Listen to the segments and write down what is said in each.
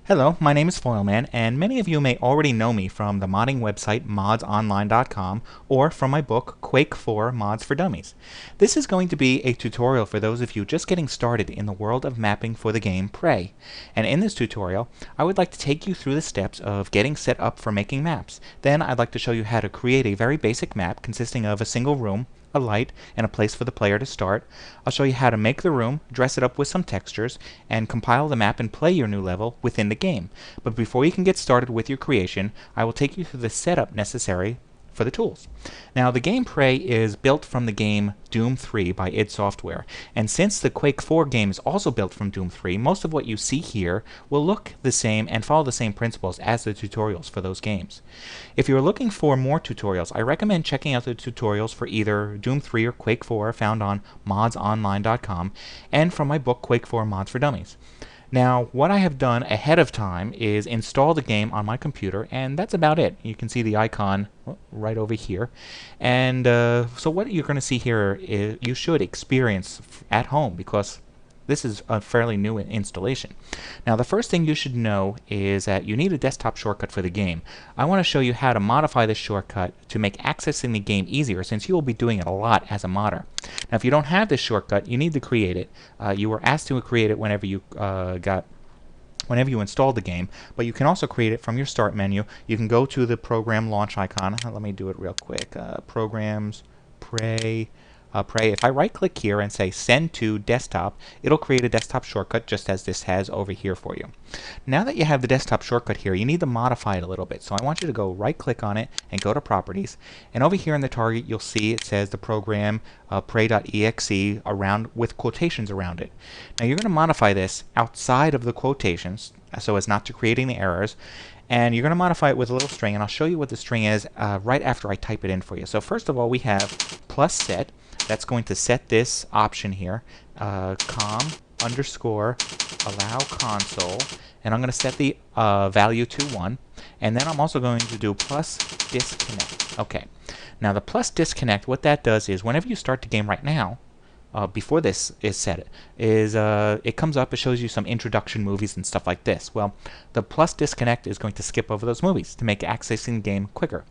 Hello, my name is Foyleman, and many of you may already know me from the modding website modsonline.com or from my book Quake 4 Mods for Dummies. This is going to be a tutorial for those of you just getting started in the world of mapping for the game Prey. And in this tutorial, I would like to take you through the steps of getting set up for making maps. Then I'd like to show you how to create a very basic map consisting of a single room, a light, and a place for the player to start. I'll show you how to make the room, dress it up with some textures, and compile the map and play your new level within the game. But before you can get started with your creation, I will take you through the setup necessary for the tools. Now, the game Prey is built from the game Doom 3 by id Software, and since the Quake 4 game is also built from Doom 3, most of what you see here will look the same and follow the same principles as the tutorials for those games. If you're looking for more tutorials, I recommend checking out the tutorials for either Doom 3 or Quake 4 found on modsonline.com and from my book Quake 4 Mods for Dummies. Now, what I have done ahead of time is install the game on my computer, and that's about it. You can see the icon right over here. And so what you're going to see here is you should experience at home, because this is a fairly new installation. Now, the first thing you should know is that you need a desktop shortcut for the game. I want to show you how to modify this shortcut to make accessing the game easier, since you will be doing it a lot as a modder. Now, if you don't have this shortcut, you need to create it. You were asked to create it whenever you installed the game, but you can also create it from your start menu. You can go to the program launch icon. Let me do it real quick. Programs, Prey. If I right click here and say send to desktop, it'll create a desktop shortcut just as this has over here for you. Now that you have the desktop shortcut here, you need to modify it a little bit. So I want you to go right click on it and go to properties, and over here in the target you'll see it says the program prey.exe around with quotations around it. Now you're going to modify this outside of the quotations so as not to create any errors. And you're going to modify it with a little string, and I'll show you what the string is right after I type it in for you. So first of all, we have plus set. That's going to set this option here, com underscore allow console, and I'm going to set the value to 1, and then I'm also going to do plus disconnect. Okay, now the plus disconnect, what that does is whenever you start the game right now, before this is set, it comes up, it shows you some introduction movies and stuff like this. Well, the plus disconnect is going to skip over those movies to make accessing the game quicker.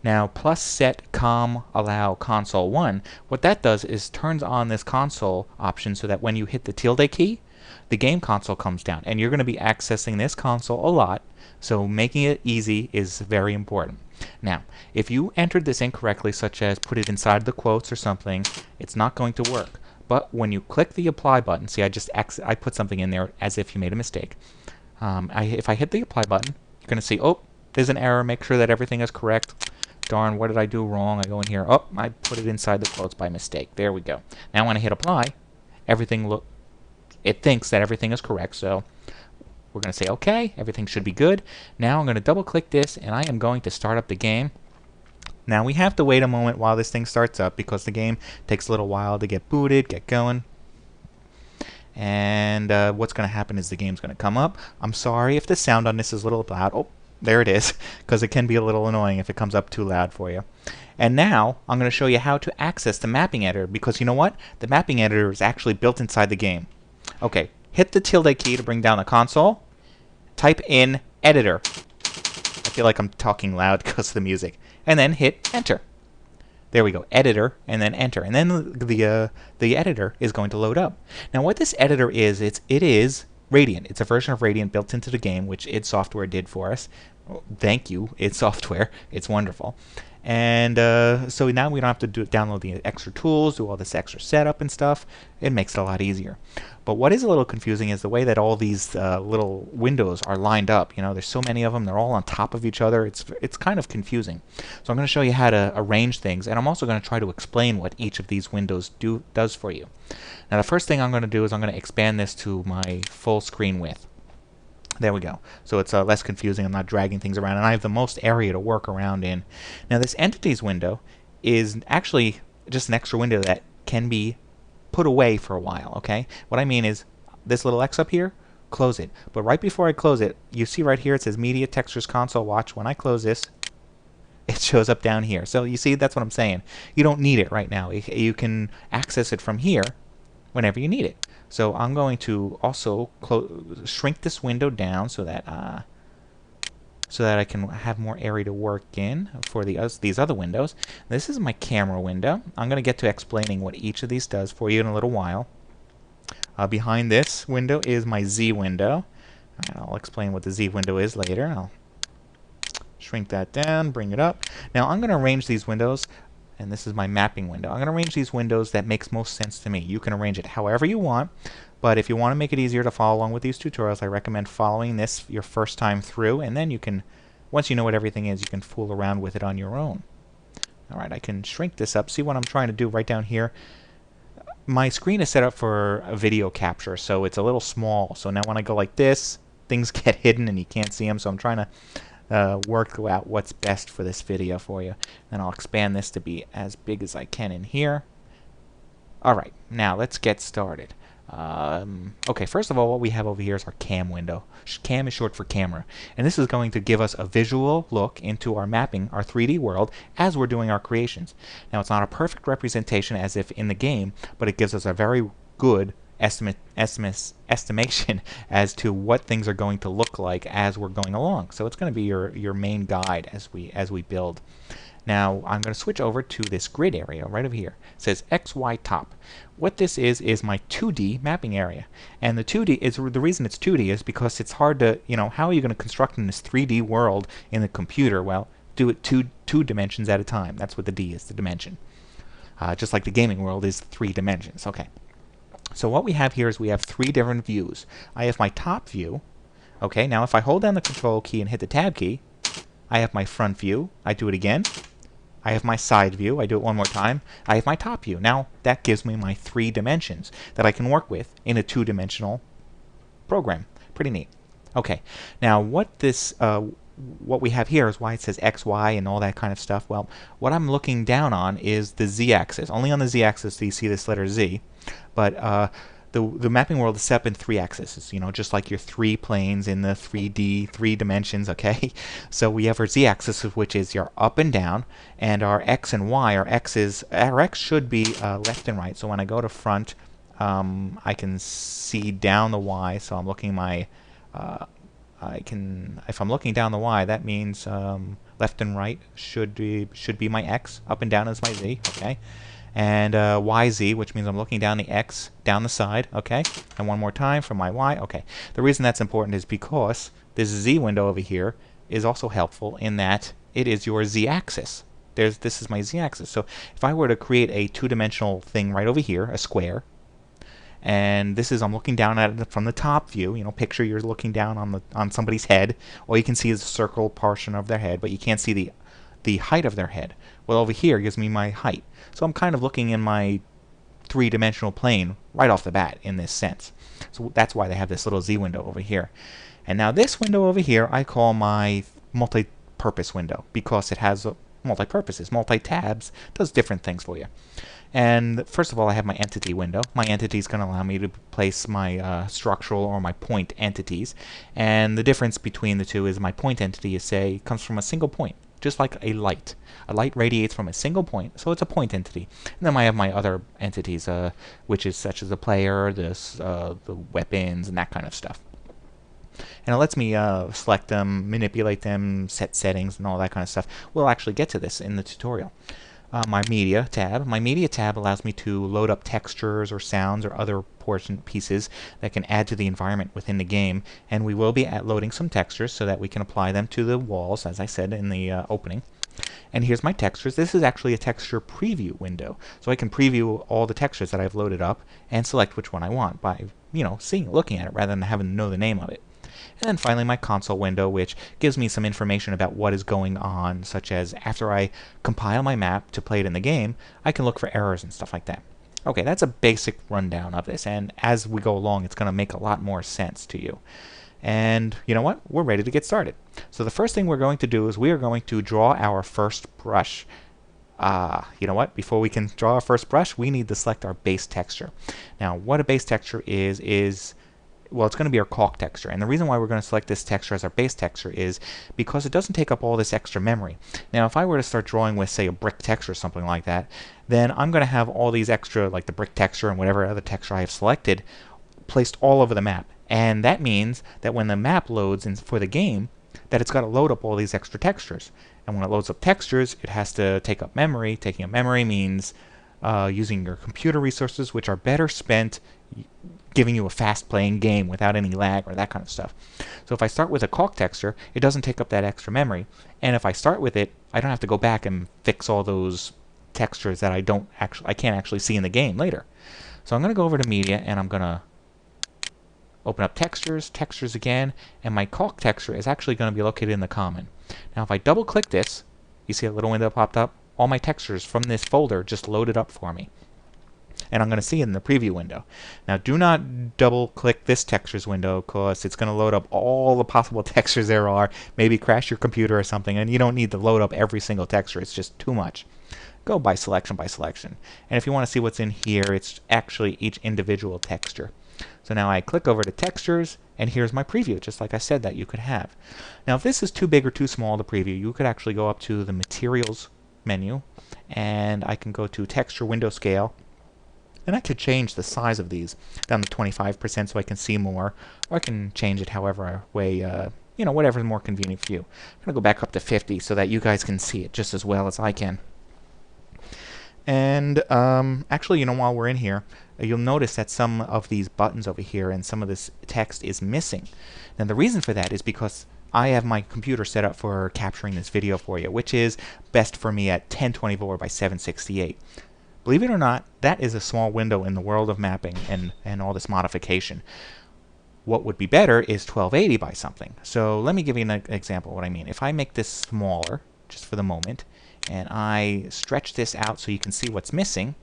Now, plus set com allow console 1, what that does is turns on this console option so that when you hit the tilde key, the game console comes down, and you're going to be accessing this console a lot, so making it easy is very important. Now, if you entered this incorrectly, such as put it inside the quotes or something, it's not going to work. But when you click the apply button, see, I put something in there as if you made a mistake. If I hit the apply button, you're going to see, oh, there's an error. Make sure that everything is correct. Darn, what did I do wrong? I go in here. Oh, I put it inside the quotes by mistake. There we go. Now when I hit apply, it thinks that everything is correct, so we're going to say OK, everything should be good. Now I'm going to double click this, and I am going to start up the game. Now we have to wait a moment while this thing starts up, because the game takes a little while to get booted, get going. And what's going to happen is the game's going to come up. I'm sorry if the sound on this is a little loud. Oh, there it is, because it can be a little annoying if it comes up too loud for you. And now I'm going to show you how to access the mapping editor, because you know what? The mapping editor is actually built inside the game. Okay, hit the tilde key to bring down the console. Type in editor. I feel like I'm talking loud because of the music. And then hit enter. There we go, editor, and then enter. And then the editor is going to load up. Now what this editor is, it is Radiant. It's a version of Radiant built into the game, which id Software did for us. Thank you, id Software. It's wonderful. And so now we don't have to download the extra tools, do all this extra setup and stuff. It makes it a lot easier. But what is a little confusing is the way that all these little windows are lined up. You know, there's so many of them. They're all on top of each other. It's kind of confusing. So I'm going to show you how to arrange things, and I'm also going to try to explain what each of these windows does for you. Now, the first thing I'm going to do is I'm going to expand this to my full screen width. There we go. So it's less confusing. I'm not dragging things around, and I have the most area to work around in. Now, this entities window is actually just an extra window that can be put away for a while, okay? What I mean is this little X up here, close it. But right before I close it, you see right here it says Media Textures Console. Watch, when I close this, it shows up down here. So you see, that's what I'm saying. You don't need it right now. You can access it from here, whenever you need it. So I'm going to also shrink this window down so that I can have more area to work in for these other windows. This is my camera window. I'm going to get to explaining what each of these does for you in a little while. Behind this window is my Z window. I'll explain what the Z window is later. I'll shrink that down, bring it up. Now I'm going to arrange these windows, and this is my mapping window. I'm going to arrange these windows that makes most sense to me. You can arrange it however you want, but if you want to make it easier to follow along with these tutorials, I recommend following this your first time through, and then you can, once you know what everything is, you can fool around with it on your own. Alright, I can shrink this up. See what I'm trying to do right down here? My screen is set up for a video capture, so it's a little small. So now when I go like this, things get hidden and you can't see them, so I'm trying to work out what's best for this video for you. Then I'll expand this to be as big as I can in here. Alright, now let's get started. Okay, first of all, what we have over here is our cam window. Cam is short for camera, and this is going to give us a visual look into our mapping, our 3D world, as we're doing our creations. Now, it's not a perfect representation as if in the game, but it gives us a very good estimation as to what things are going to look like as we're going along. So it's going to be your main guide as we build. Now I'm going to switch over to this grid area right over here. It says XY top. What this is my 2D mapping area. And the 2D is the reason it's 2D is because it's hard to, how are you going to construct in this 3D world in the computer? Well, do it two dimensions at a time. That's what the D is, the dimension. Just like the gaming world is 3 dimensions. Okay. So what we have here is we have 3 different views. I have my top view. Okay, now if I hold down the control key and hit the tab key, I have my front view. I do it again. I have my side view. I do it one more time. I have my top view. Now that gives me my 3 dimensions that I can work with in a 2-dimensional program. Pretty neat. Okay, now what we have here is why it says X, Y, and all that kind of stuff. Well, what I'm looking down on is the Z-axis. Only on the Z-axis do you see this letter Z. But the mapping world is set up in 3 axes, just like your 3 planes in the 3D, 3 dimensions, okay? So we have our Z-axis, which is your up and down, and our X and Y, our X should be left and right. So when I go to front, I can see down the Y, so I'm looking if I'm looking down the Y, that means left and right should be my X, up and down is my Z, okay? And YZ, which means I'm looking down the X, down the side, okay? And one more time for my Y, okay. The reason that's important is because this Z window over here is also helpful in that it is your Z-axis. This is my Z-axis. So if I were to create a 2-dimensional thing right over here, a square, and this is I'm looking down at it from the top view. Picture you're looking down on somebody's head. All you can see is the circle portion of their head, but you can't see the height of their head. Well, over here gives me my height. So I'm kind of looking in my 3-dimensional plane right off the bat in this sense. So that's why they have this little Z window over here. And now this window over here I call my multi-purpose window because it has multi-purposes, multi-tabs, does different things for you. And first of all, I have my entity window. My entity is going to allow me to place my structural or my point entities. And the difference between the two is my point entity, comes from a single point, just like a light. A light radiates from a single point, so it's a point entity. And then I have my other entities, which is such as the player, the weapons, and that kind of stuff. And it lets me select them, manipulate them, set settings, and all that kind of stuff. We'll actually get to this in the tutorial. My media tab. My media tab allows me to load up textures or sounds or other pieces that can add to the environment within the game. And we will be loading some textures so that we can apply them to the walls, as I said in the opening. And here's my textures. This is actually a texture preview window. So I can preview all the textures that I've loaded up and select which one I want by, looking at it rather than having to know the name of it. And then finally my console window, which gives me some information about what is going on, such as after I compile my map to play it in the game, I can look for errors and stuff like that. Okay, that's a basic rundown of this, and as we go along, it's going to make a lot more sense to you. And you know what? We're ready to get started. So the first thing we're going to do is we are going to draw our first brush. You know what? Before we can draw our first brush, we need to select our base texture. Now, what a base texture is well, it's going to be our caulk texture. And the reason why we're going to select this texture as our base texture is because it doesn't take up all this extra memory. Now, if I were to start drawing with, say, a brick texture or something like that, then I'm going to have all these extra, like the brick texture and whatever other texture I have selected, placed all over the map. And that means that when the map loads for the game, that it's got to load up all these extra textures. And when it loads up textures, it has to take up memory. Taking up memory means using your computer resources, which are better spent giving you a fast playing game without any lag or that kind of stuff. So if I start with a caulk texture, it doesn't take up that extra memory. And if I start with it, I don't have to go back and fix all those textures that I can't actually see in the game later. So I'm going to go over to media and I'm going to open up textures, textures again, and my caulk texture is actually going to be located in the common. Now if I double click this, you see a little window popped up? All my textures from this folder just loaded up for me. And I'm going to see it in the preview window. Now do not double click this textures window because it's going to load up all the possible textures there are, maybe crash your computer or something, and you don't need to load up every single texture. It's just too much. Go by selection by selection. And if you want to see what's in here, it's actually each individual texture. So now I click over to textures, and here's my preview, just like I said that you could have. Now if this is too big or too small to preview, you could actually go up to the materials menu, and I can go to texture window scale, and I could change the size of these down to 25% so I can see more, or I can change it however way, whatever is more convenient for you. I'm going to go back up to 50 so that you guys can see it just as well as I can. And actually, while we're in here, you'll notice that some of these buttons over here and some of this text is missing. And the reason for that is because I have my computer set up for capturing this video for you, which is best for me at 1024 by 768. Believe it or not, that is a small window in the world of mapping and all this modification. What would be better is 1280 by something. So let me give you an example of what I mean. If I make this smaller, just for the moment, and I stretch this out so you can see what's missing,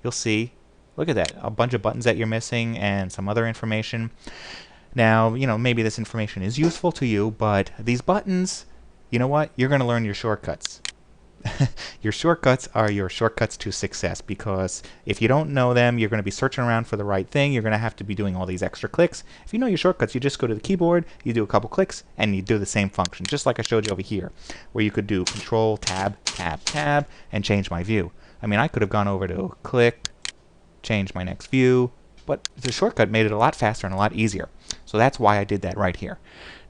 you'll see, look at that, a bunch of buttons that you're missing and some other information. Now, maybe this information is useful to you, but these buttons, you know what? You're going to learn your shortcuts. Your shortcuts are your shortcuts to success, because if you don't know them, you're going to be searching around for the right thing. You're going to have to be doing all these extra clicks. If you know your shortcuts, you just go to the keyboard, you do a couple clicks, and you do the same function, just like I showed you over here, where you could do Control, Tab, Tab, Tab, and change my view. I mean, I could have gone over to click, change my next view, but the shortcut made it a lot faster and a lot easier. So that's why I did that right here.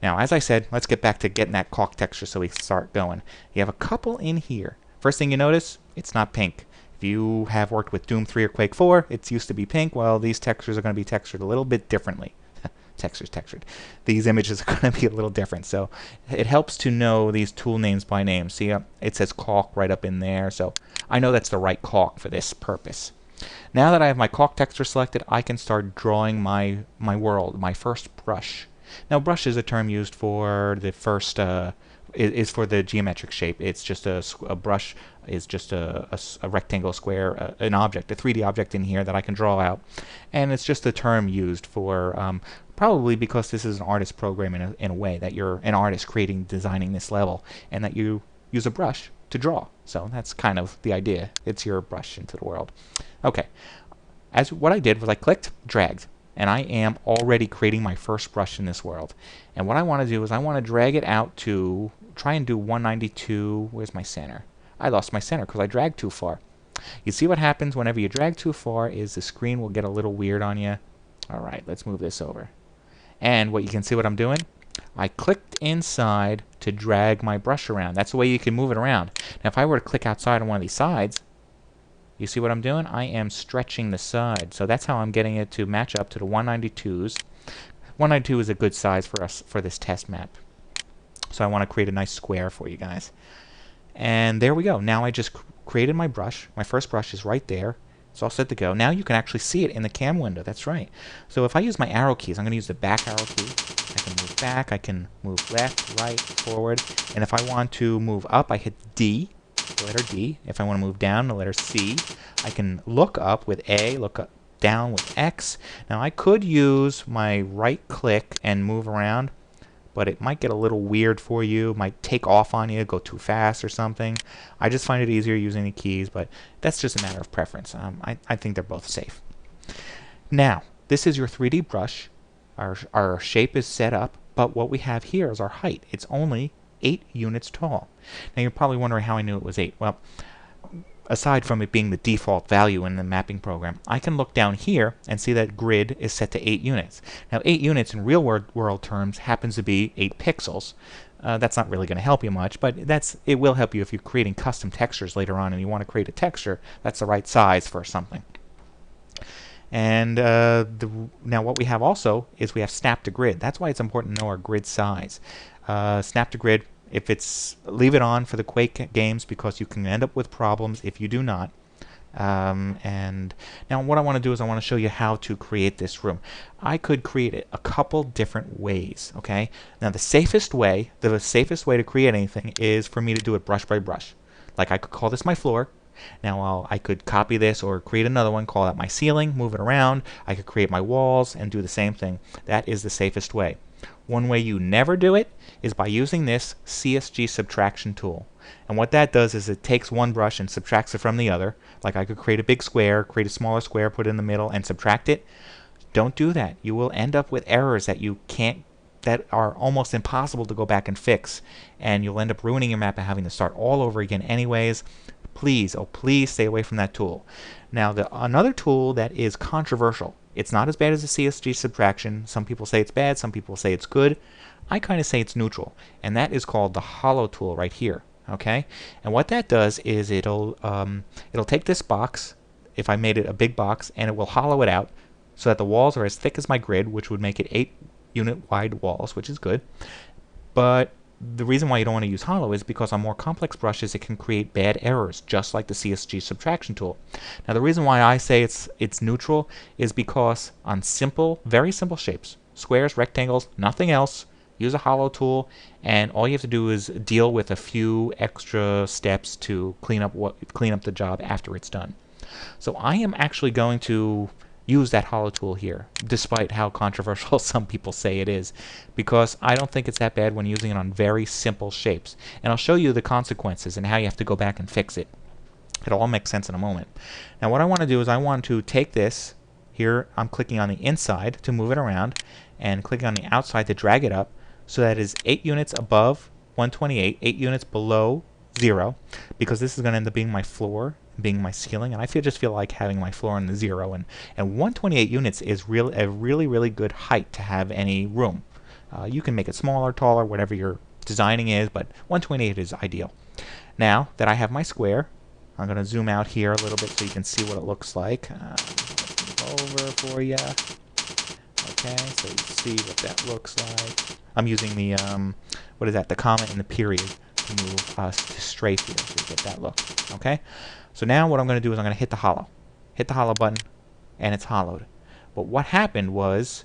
Now, as I said, let's get back to getting that caulk texture so we can start going. You have a couple in here. First thing you notice, it's not pink. If you have worked with Doom 3 or Quake 4, it's used to be pink. Well, these textures are going to be textured a little bit differently. Textured. These images are going to be a little different. So it helps to know these tool names by name. See, it says caulk right up in there. So I know that's the right caulk for this purpose. Now that I have my caulk texture selected, I can start drawing my world, my first brush. Now, brush is a term used for the first, is for the geometric shape. It's just a brush is just a rectangle, square, an object, a 3D object in here that I can draw out. And it's just a term used for, probably because this is an artist program in a way, that you're an artist designing this level, and that you use a brush to draw. So that's kind of the idea. It's your brush into the world. Okay. What I did was I clicked, dragged, and I am already creating my first brush in this world. And what I want to do is I want to drag it out to try and do 192. Where's my center? I lost my center because I dragged too far. You see what happens whenever you drag too far is the screen will get a little weird on you. Alright, let's move this over. And what you can see what I'm doing? I clicked inside to drag my brush around. That's the way you can move it around. Now if I were to click outside on one of these sides, you see what I'm doing? I am stretching the side. So that's how I'm getting it to match up to the 192s. 192 is a good size for us for this test map. So I want to create a nice square for you guys. And there we go. Now I just created my brush. My first brush is right there. It's all set to go. Now you can actually see it in the cam window. That's right. So if I use my arrow keys, I'm going to use the back arrow key. I can move back. I can move left, right, forward. And if I want to move up, I hit D, the letter D. If I want to move down, the letter C. I can look up with A, look up, down with X. Now I could use my right click and move around, but it might get a little weird for you, might take off on you, go too fast or something. I just find it easier using the keys, but that's just a matter of preference. I think they're both safe. Now, this is your 3D brush. Our shape is set up, but what we have here is our height. It's only 8 units tall. Now you're probably wondering how I knew it was 8. Well, aside from it being the default value in the mapping program, I can look down here and see that grid is set to 8 units. Now 8 units in real world terms happens to be 8 pixels. That's not really going to help you much, but it will help you if you're creating custom textures later on and you want to create a texture that's the right size for something. And now what we have also is we have snap to grid. That's why it's important to know our grid size. Snap to grid, leave it on for the Quake games because you can end up with problems if you do not. And now what I want to do is I want to show you how to create this room. I could create it a couple different ways, okay? Now the safest way to create anything is for me to do it brush by brush. Like I could call this my floor. Now I could copy this or create another one, call that my ceiling, move it around. I could create my walls and do the same thing. That is the safest way. One way you never do it is by using this CSG subtraction tool. And what that does is it takes one brush and subtracts it from the other. Like I could create a big square, create a smaller square, put it in the middle, and subtract it. Don't do that. You will end up with errors that are almost impossible to go back and fix. And you'll end up ruining your map and having to start all over again anyways. Please, oh please stay away from that tool. Now another tool that is controversial. It's not as bad as the CSG subtraction. Some people say it's bad, some people say it's good. I kind of say it's neutral, and that is called the hollow tool right here. Okay, and what that does is it'll take this box, if I made it a big box, and it will hollow it out so that the walls are as thick as my grid, which would make it 8 unit wide walls, which is good. But the reason why you don't want to use hollow is because on more complex brushes it can create bad errors, just like the CSG subtraction tool. Now the reason why I say it's neutral is because on very simple shapes, squares, rectangles, nothing else, use a hollow tool, and all you have to do is deal with a few extra steps to clean up the job after it's done. So I am actually going to use that hollow tool here, despite how controversial some people say it is, because I don't think it's that bad when using it on very simple shapes. And I'll show you the consequences and how you have to go back and fix it. It'll all make sense in a moment. Now what I want to do is I want to take this, here I'm clicking on the inside to move it around, and clicking on the outside to drag it up, so that is 8 units above 128, 8 units below 0, because this is going to end up being my floor, being my ceiling, and I just feel like having my floor in the 0, and 128 units is a really good height to have any room. You can make it smaller, taller, whatever your designing is, but 128 is ideal. Now that I have my square, I'm going to zoom out here a little bit so you can see what it looks like. Over for you. Okay, so you see what that looks like. I'm using the the comma and the period to move us to strafe here so you get that look. Okay, so now what I'm going to do is I'm going to hit the hollow button, and it's hollowed. But what happened was,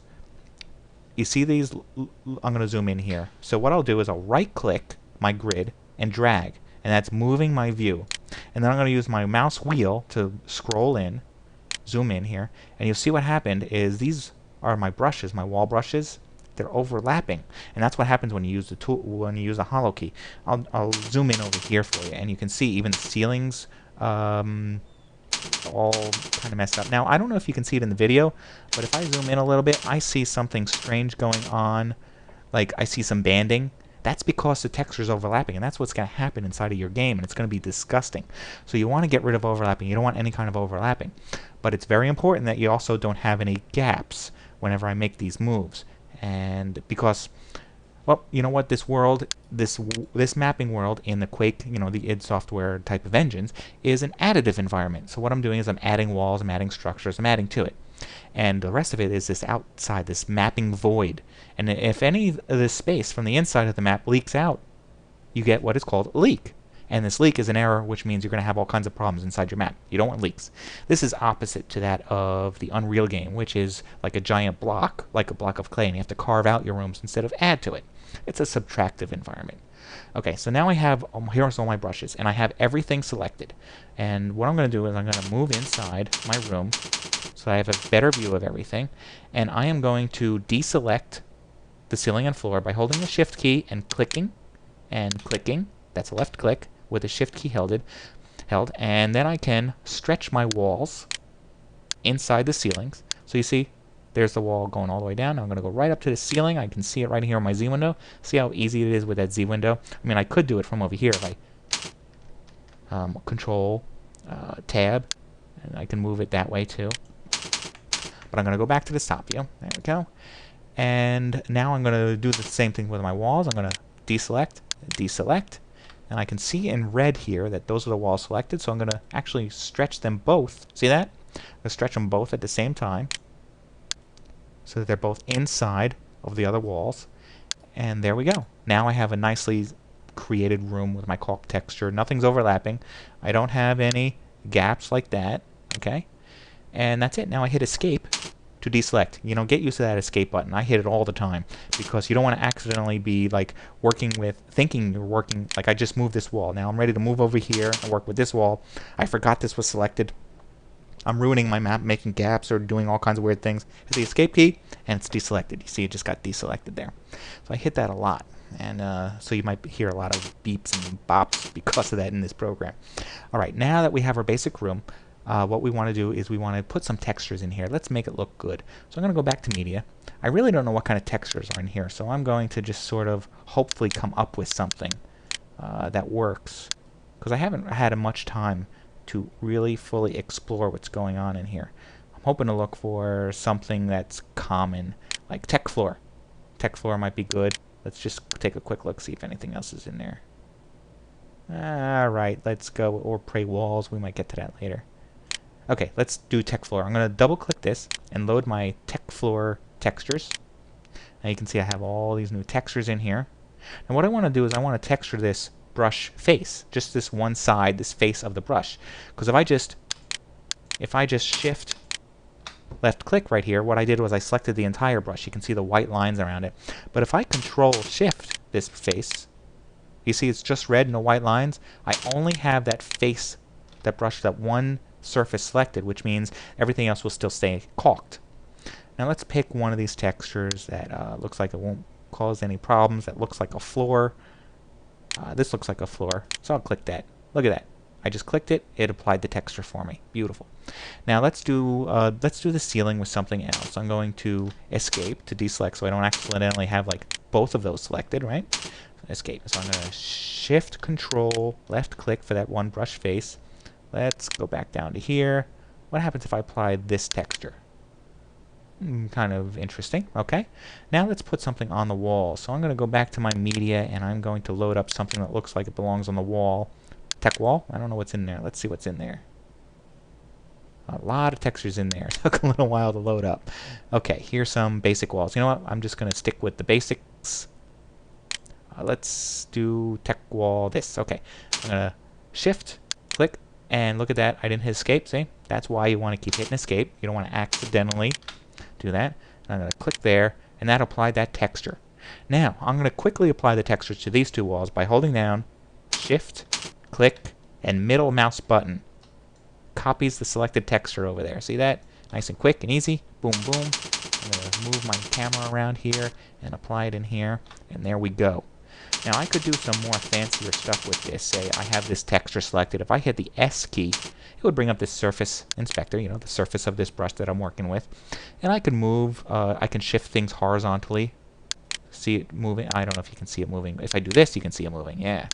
you see these, I'm going to zoom in here. So what I'll do is I'll right click my grid and drag, and that's moving my view. And then I'm going to use my mouse wheel to scroll in, zoom in here, and you'll see what happened is these are my brushes, my wall brushes. They're overlapping, and that's what happens when you use the tool, when you use the hollow key. I'll zoom in over here for you, and you can see even the ceilings all kind of messed up. Now I don't know if you can see it in the video, but if I zoom in a little bit, I see something strange going on. Like I see some banding. That's because the texture is overlapping, and that's what's going to happen inside of your game, and it's going to be disgusting. So you want to get rid of overlapping. You don't want any kind of overlapping. But it's very important that you also don't have any gaps whenever I make these moves. And because, well, you know what, this mapping world in the Quake, the id Software type of engines, is an additive environment. So what I'm doing is I'm adding walls, I'm adding structures, I'm adding to it. And the rest of it is this outside, this mapping void. And if any of this space from the inside of the map leaks out, you get what is called a leak. And this leak is an error, which means you're going to have all kinds of problems inside your map. You don't want leaks. This is opposite to that of the Unreal game, which is like a giant block, like a block of clay, and you have to carve out your rooms instead of add to it. It's a subtractive environment. Okay, so now I have, here's all my brushes, and I have everything selected. And what I'm going to do is I'm going to move inside my room so I have a better view of everything. And I am going to deselect the ceiling and floor by holding the Shift key and clicking, that's a left click, with the Shift key held, and then I can stretch my walls inside the ceilings. So you see, There's the wall going all the way down. Now I'm going to go right up to the ceiling. I can see it right here on my Z window. See how easy it is with that Z window? I mean, I could do it from over here if I Control Tab, and I can move it that way too. But I'm going to go back to the top view. There we go. And now I'm going to do the same thing with my walls. I'm going to deselect, deselect. And I can see in red here that those are the walls selected. So I'm going to actually stretch them both. See that? I'm going to stretch them both at the same time, so that they're both inside of the other walls. And there we go. Now I have a nicely created room with my caulk texture. Nothing's overlapping. I don't have any gaps like that. Okay? And that's it. Now I hit escape to deselect. You know, get used to that escape button. I hit it all the time because you don't want to accidentally be like working with, thinking you're working, like I just moved this wall. Now I'm ready to move over here and work with this wall. I forgot this was selected. I'm ruining my map, making gaps or doing all kinds of weird things. Hit the escape key and it's deselected. You see it just got deselected there. So I hit that a lot. And so you might hear a lot of beeps and bops because of that in this program. Alright, now that we have our basic room, what we want to do is we want to put some textures in here. Let's make it look good. So I'm going to go back to media. I really don't know what kind of textures are in here, so I'm going to just sort of hopefully come up with something that works, because I haven't had much time to really fully explore what's going on in here. I'm hoping to look for something that's common, like tech floor. Tech floor might be good. Let's just take a quick look, see if anything else is in there. Alright, let's go, or pray walls. We might get to that later. Okay, let's do tech floor. I'm going to double click this and load my tech floor textures. Now you can see I have all these new textures in here. And what I want to do is I want to texture this brush face, just this one side, this face of the brush. Because if I just shift left click right here, what I did was I selected the entire brush. You can see the white lines around it. But if I control shift this face, you see it's just red, no white lines. I only have that face, that brush, that one surface selected, which means everything else will still stay caulked. Now let's pick one of these textures that looks like it won't cause any problems, that looks like a floor. This looks like a floor, so I'll click that. Look at that. I just clicked it, it applied the texture for me. Beautiful. Now let's do the ceiling with something else. I'm going to escape to deselect so I don't accidentally have like both of those selected, right? Escape. So I'm going to shift control left click for that one brush face. Let's go back down to here. What happens if I apply this texture? Kind of interesting. Okay. Now let's put something on the wall. So I'm going to go back to my media and I'm going to load up something that looks like it belongs on the wall. Tech wall? I don't know what's in there. Let's see what's in there. A lot of textures in there. It took a little while to load up. Okay, here's some basic walls. You know what? I'm just going to stick with the basics. Let's do tech wall this. Okay. I'm going to shift, click, and look at that. I didn't hit escape. See? That's why you want to keep hitting escape. You don't want to accidentally do that. And I'm going to click there, and that applied that texture. Now, I'm going to quickly apply the textures to these two walls by holding down shift, click, and middle mouse button. Copies the selected texture over there. See that? Nice and quick and easy. Boom, boom. I'm going to move my camera around here and apply it in here, and there we go. Now I could do some more fancier stuff with this. Say I have this texture selected. If I hit the S key, it would bring up this surface inspector, you know, the surface of this brush that I'm working with. And I can move, I can shift things horizontally. See it moving? I don't know if you can see it moving. If I do this, you can see it moving, yeah.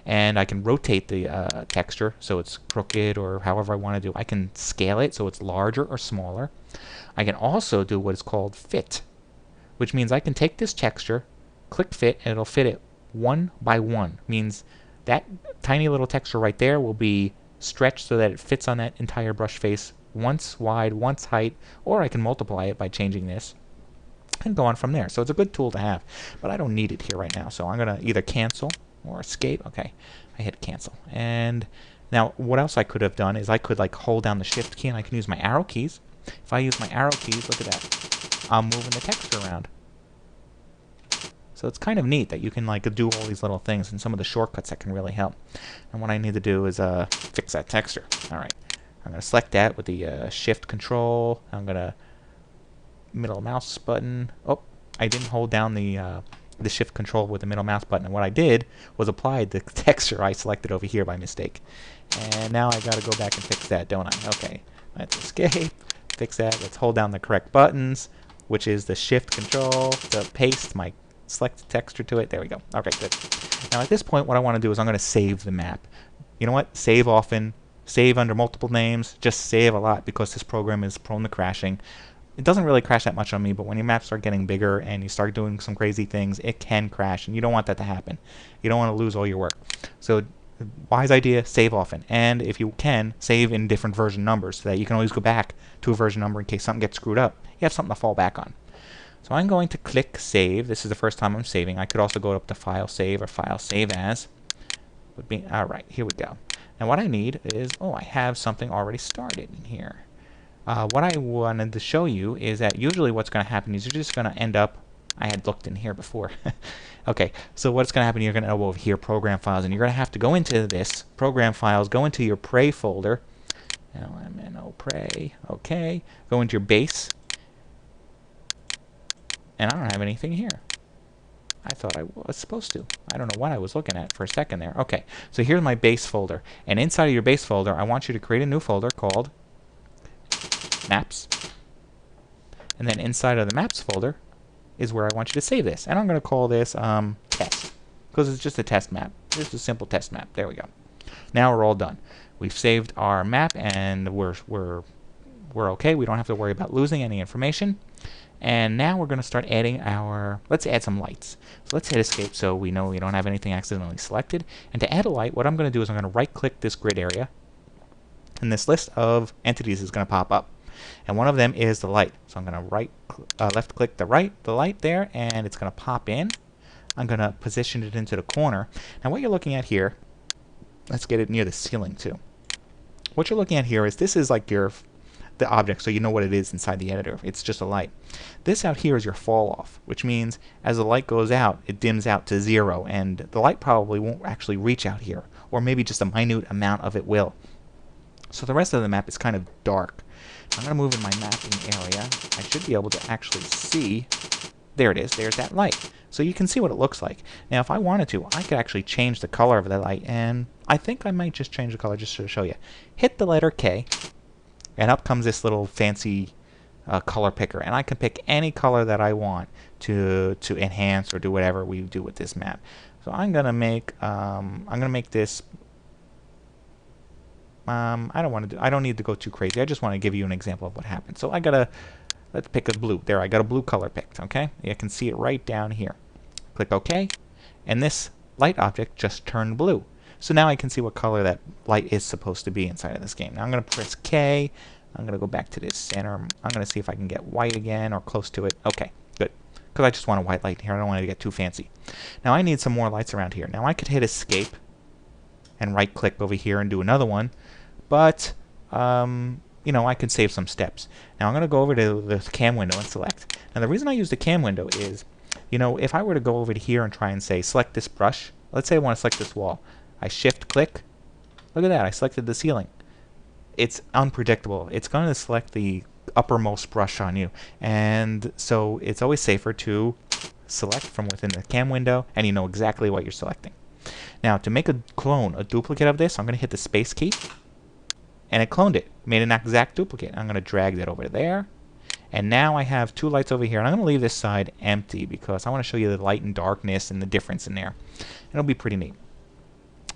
And I can rotate the texture so it's crooked or however I want to do. I can scale it so it's larger or smaller. I can also do what is called fit, which means I can take this texture, click fit, and it'll fit it one by one. Means that tiny little texture right there will be stretched so that it fits on that entire brush face, once wide, once height, or I can multiply it by changing this and go on from there. So it's a good tool to have, but I don't need it here right now. So I'm going to either cancel or escape. Okay, I hit cancel. And now what else I could have done is I could like hold down the shift key and I can use my arrow keys. If I use my arrow keys, look at that. I'm moving the texture around. So it's kind of neat that you can like do all these little things and some of the shortcuts that can really help. And what I need to do is fix that texture. Alright, I'm going to select that with the shift control. I'm going to middle mouse button. Oh, I didn't hold down the shift control with the middle mouse button. And what I did was apply the texture I selected over here by mistake. And now I got to go back and fix that, don't I? Okay, let's escape. fix that. Let's hold down the correct buttons, which is the shift control to paste my selected texture to it. There we go. Okay, good. Now at this point, what I want to do is I'm going to save the map. You know what? Save often. Save under multiple names. Just save a lot because this program is prone to crashing. It doesn't really crash that much on me, but when your maps start getting bigger and you start doing some crazy things, it can crash, and you don't want that to happen. You don't want to lose all your work. So, wise idea, save often. And if you can, save in different version numbers so that you can always go back to a version number in case something gets screwed up. You have something to fall back on. So I'm going to click Save. This is the first time I'm saving. I could also go up to File Save or File Save As. Alright, here we go. Now what I need is, I have something already started in here. What I wanted to show you is that usually what's going to happen is you're just going to end up, I had looked in here before. Okay, so what's going to happen, you're going to end up over here, Program Files, and you're going to have to go into this, Program Files, go into your Pray folder, LMNO Pray, okay, go into your Base, and I don't have anything here. I thought I was supposed to. I don't know what I was looking at for a second there. Okay, so here's my Base folder, and inside of your Base folder, I want you to create a new folder called Maps, and then inside of the Maps folder is where I want you to save this, and I'm going to call this Test, because it's just a test map. Just a simple test map. There we go. Now we're all done. We've saved our map, and we're okay. We don't have to worry about losing any information. And now we're going to start adding let's add some lights. So let's hit Escape so we know we don't have anything accidentally selected. And to add a light, what I'm going to do is I'm going to right-click this grid area, and this list of entities is going to pop up. And one of them is the light. So I'm going to left-click the light there, and it's going to pop in. I'm going to position it into the corner. Now what you're looking at here, let's get it near the ceiling too. What you're looking at here is this is like the object, so you know what it is inside the editor. It's just a light. This out here is your fall off, which means as the light goes out, it dims out to 0, and the light probably won't actually reach out here, or maybe just a minute amount of it will. So the rest of the map is kind of dark. I'm going to move in my mapping area. I should be able to actually see. There it is. There's that light. So you can see what it looks like. Now if I wanted to, I could actually change the color of the light, and I think I might just change the color just to show you. Hit the letter K, and up comes this little fancy color picker, and I can pick any color that I want to enhance or do whatever we do with this map. So I'm gonna make this. I don't need to go too crazy. I just want to give you an example of what happened. So let's pick a blue. There, I got a blue color picked. Okay, you can see it right down here. Click OK, and this light object just turned blue. So now I can see what color that light is supposed to be inside of this game. Now I'm going to press K. I'm going to go back to this center. I'm going to see if I can get white again or close to it. Okay, good. Because I just want a white light here. I don't want it to get too fancy. Now I need some more lights around here. Now I could hit Escape and right-click over here and do another one. But, you know, I could save some steps. Now I'm going to go over to the cam window and select. Now the reason I use the cam window is, you know, if I were to go over to here and try and say select this brush, let's say I want to select this wall. I shift-click. Look at that, I selected the ceiling. It's unpredictable. It's going to select the uppermost brush on you. And so it's always safer to select from within the cam window, and you know exactly what you're selecting. Now, to make a clone, a duplicate of this, I'm going to hit the space key, and it cloned it. Made an exact duplicate. I'm going to drag that over there. And now I have two lights over here, and I'm going to leave this side empty because I want to show you the light and darkness and the difference in there. It'll be pretty neat.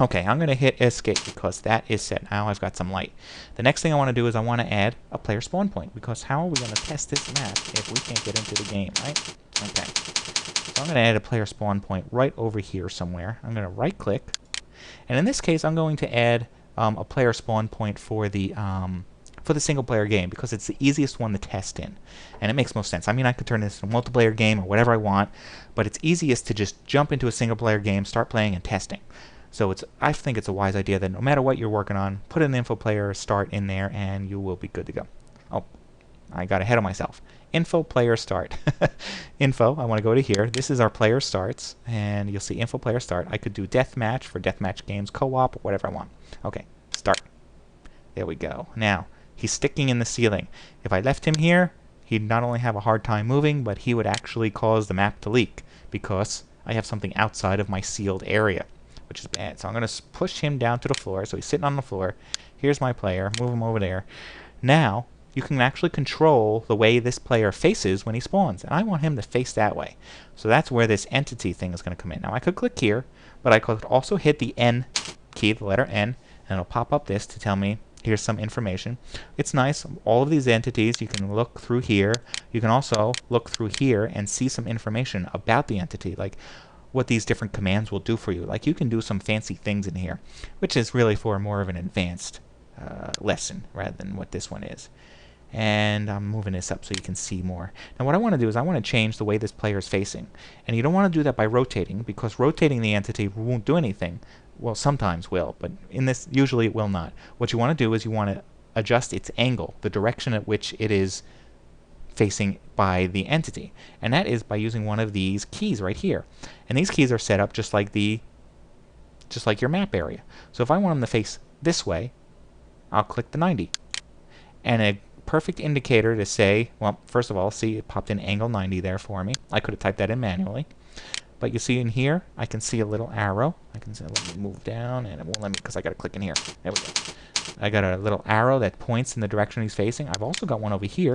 Okay, I'm going to hit Escape because that is set. Now I've got some light. The next thing I want to do is I want to add a player spawn point, because how are we going to test this map if we can't get into the game, right? Okay. So I'm going to add a player spawn point right over here somewhere. I'm going to right-click, and in this case I'm going to add a player spawn point for the single-player game, because it's the easiest one to test in, and it makes most sense. I mean, I could turn this into a multiplayer game or whatever I want, but it's easiest to just jump into a single-player game, start playing, and testing. So I think it's a wise idea that no matter what you're working on, put an info player start in there, and you will be good to go. Oh, I got ahead of myself. Info player start. Info, I want to go to here. This is our player starts, and you'll see info player start. I could do deathmatch for deathmatch games, co-op, whatever I want. Okay, start. There we go. Now, he's sticking in the ceiling. If I left him here, he'd not only have a hard time moving, but he would actually cause the map to leak, because I have something outside of my sealed area, which is bad. So I'm going to push him down to the floor. So he's sitting on the floor. Here's my player. Move him over there. Now, you can actually control the way this player faces when he spawns. And I want him to face that way. So that's where this entity thing is going to come in. Now I could click here, but I could also hit the N key, the letter N, and it'll pop up this to tell me here's some information. It's nice. All of these entities, you can look through here. You can also look through here and see some information about the entity, like what these different commands will do for you. Like you can do some fancy things in here, which is really for more of an advanced lesson rather than what this one is. And I'm moving this up so you can see more. Now what I want to do is I want to change the way this player is facing. And you don't want to do that by rotating, because rotating the entity won't do anything. Well, sometimes will, but in this, usually it will not. What you want to do is you want to adjust its angle, the direction at which it is facing by the entity. And that is by using one of these keys right here. And these keys are set up just like your map area. So if I want them to face this way, I'll click the 90. And a perfect indicator to say, well, first of all, see it popped in angle 90 there for me. I could have typed that in manually. But you see in here, I can see a little arrow. I can say, let me move down, and it won't let me because I got to click in here. There we go. I got a little arrow that points in the direction he's facing. I've also got one over here.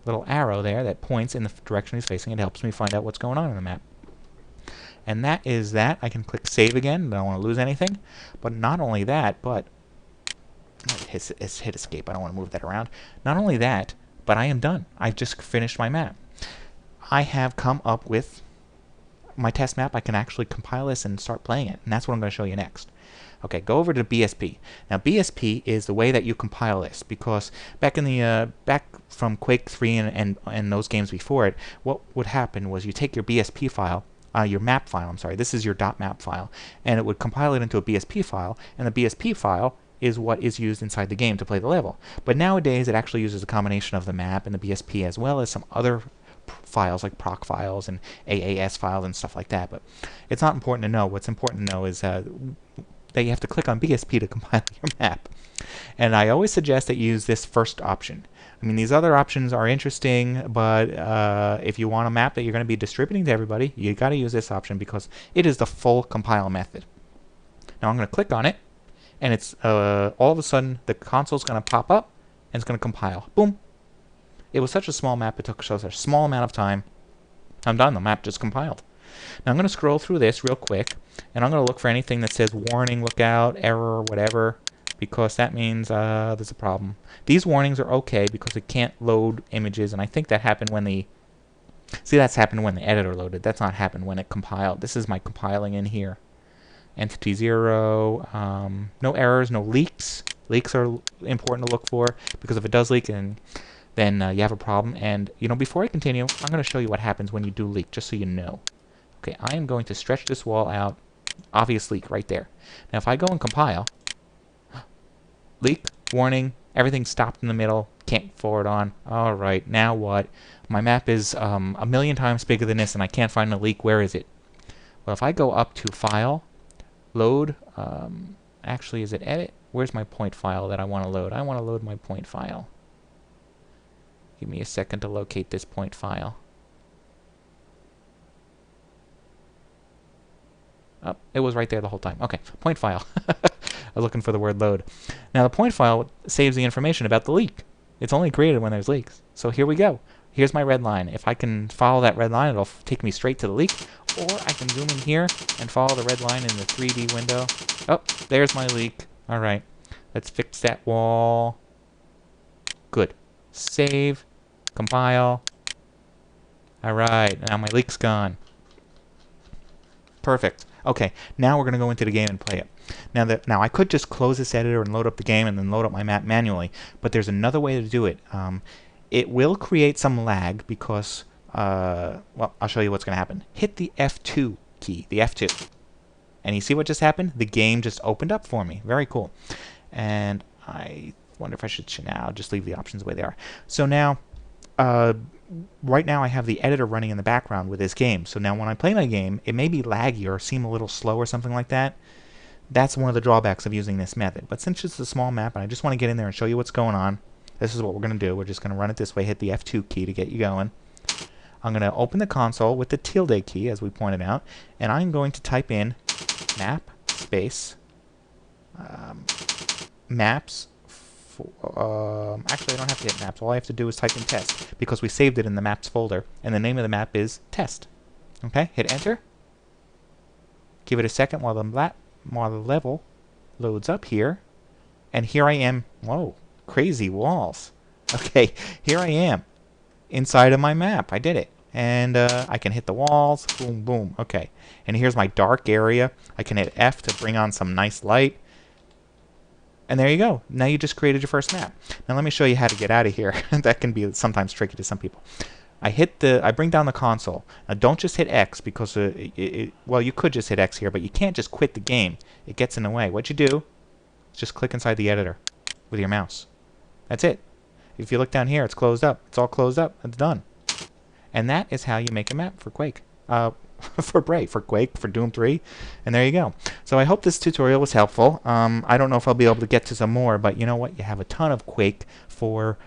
Little arrow there that points in the direction he's facing. It helps me find out what's going on in the map. And that is that. I can click save again. I don't want to lose anything. But not only that, but hit escape. I don't want to move that around. Not only that, but I am done. I've just finished my map. I have come up with my test map. I can actually compile this and start playing it, and that's what I'm going to show you next. Okay, go over to BSP. Now BSP is the way that you compile this, because back in the back from Quake 3 and those games before it, what would happen was you take your BSP file, your map file, I'm sorry, this is your .map file, and it would compile it into a BSP file, and the BSP file is what is used inside the game to play the level. But nowadays it actually uses a combination of the map and the BSP as well as some other files like proc files and AAS files and stuff like that. But it's not important to know. What's important to know is that you have to click on BSP to compile your map. And I always suggest that you use this first option. I mean, these other options are interesting, but if you want a map that you're going to be distributing to everybody, you got to use this option because it is the full compile method. Now I'm going to click on it, and it's all of a sudden the console's going to pop up and it's going to compile. Boom. It was such a small map, it took such a small amount of time. I'm done, the map just compiled. Now I'm going to scroll through this real quick, and I'm going to look for anything that says warning, look out, error, whatever, because that means there's a problem. These warnings are okay because it can't load images, and I think that happened when the... See, that's happened when the editor loaded. That's not happened when it compiled. This is my compiling in here. Entity 0, no errors, no leaks. Leaks are important to look for, because if it does leak, then you have a problem. And, you know, before I continue, I'm going to show you what happens when you do leak, just so you know. Okay, I am going to stretch this wall out. Obvious leak right there. Now, if I go and compile, leak, warning, everything's stopped in the middle, can't forward on. All right, now what? My map is a million times bigger than this, and I can't find the leak. Where is it? Well, if I go up to File, Load, actually, is it Edit? Where's my point file that I want to load? I want to load my point file. Give me a second to locate this point file. Oh, it was right there the whole time. Okay, point file. I was looking for the word load. Now the point file saves the information about the leak. It's only created when there's leaks. So here we go. Here's my red line. If I can follow that red line, it'll take me straight to the leak. Or I can zoom in here and follow the red line in the 3D window. Oh, there's my leak. All right, let's fix that wall. Good. Save, compile. Alright, now my leak's gone. Perfect. Okay, now we're going to go into the game and play it. Now I could just close this editor and load up the game and then load up my map manually, but there's another way to do it. It will create some lag because, well, I'll show you what's going to happen. Hit the F2 key, the F2. And you see what just happened? The game just opened up for me. Very cool. And I wonder if I should now just leave the options the way they are. So now, right now I have the editor running in the background with this game. So now when I play my game, it may be laggy or seem a little slow or something like that. That's one of the drawbacks of using this method. But since it's a small map and I just want to get in there and show you what's going on, this is what we're going to do. We're just going to run it this way, hit the F2 key to get you going. I'm going to open the console with the tilde key, as we pointed out, and I'm going to type in map space maps actually, I don't have to hit maps. All I have to do is type in test because we saved it in the maps folder, and the name of the map is test. Okay, hit enter. Give it a second while the level loads up here, and here I am. Whoa, crazy walls. Okay, here I am inside of my map. I did it. And I can hit the walls. Boom, boom. Okay. And here's my dark area. I can hit F to bring on some nice light. And there you go. Now you just created your first map. Now let me show you how to get out of here. That can be sometimes tricky to some people. I bring down the console. Now don't just hit X because, well, you could just hit X here, but you can't just quit the game. It gets in the way. What you do is just click inside the editor with your mouse. That's it. If you look down here, it's closed up. It's all closed up. It's done. And that is how you make a map for Quake. For Bray, for Quake, for Doom 3. And there you go. So I hope this tutorial was helpful. I don't know if I'll be able to get to some more, but you know what? You have a ton of Quake for...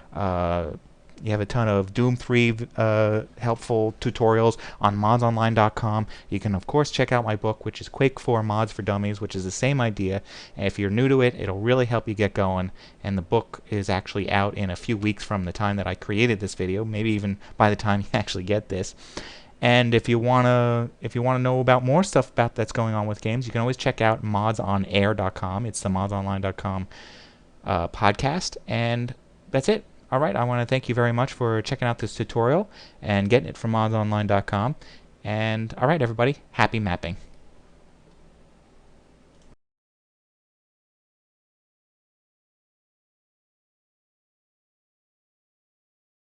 you have a ton of Doom 3 helpful tutorials on modsonline.com. You can, of course, check out my book, which is Quake 4 Mods for Dummies, which is the same idea. And if you're new to it, it'll really help you get going. And the book is actually out in a few weeks from the time that I created this video, maybe even by the time you actually get this. And if you wanna know about more stuff that's going on with games, you can always check out modsonair.com. It's the modsonline.com podcast, and that's it. All right, I want to thank you very much for checking out this tutorial and getting it from modsonline.com. And all right, everybody, happy mapping.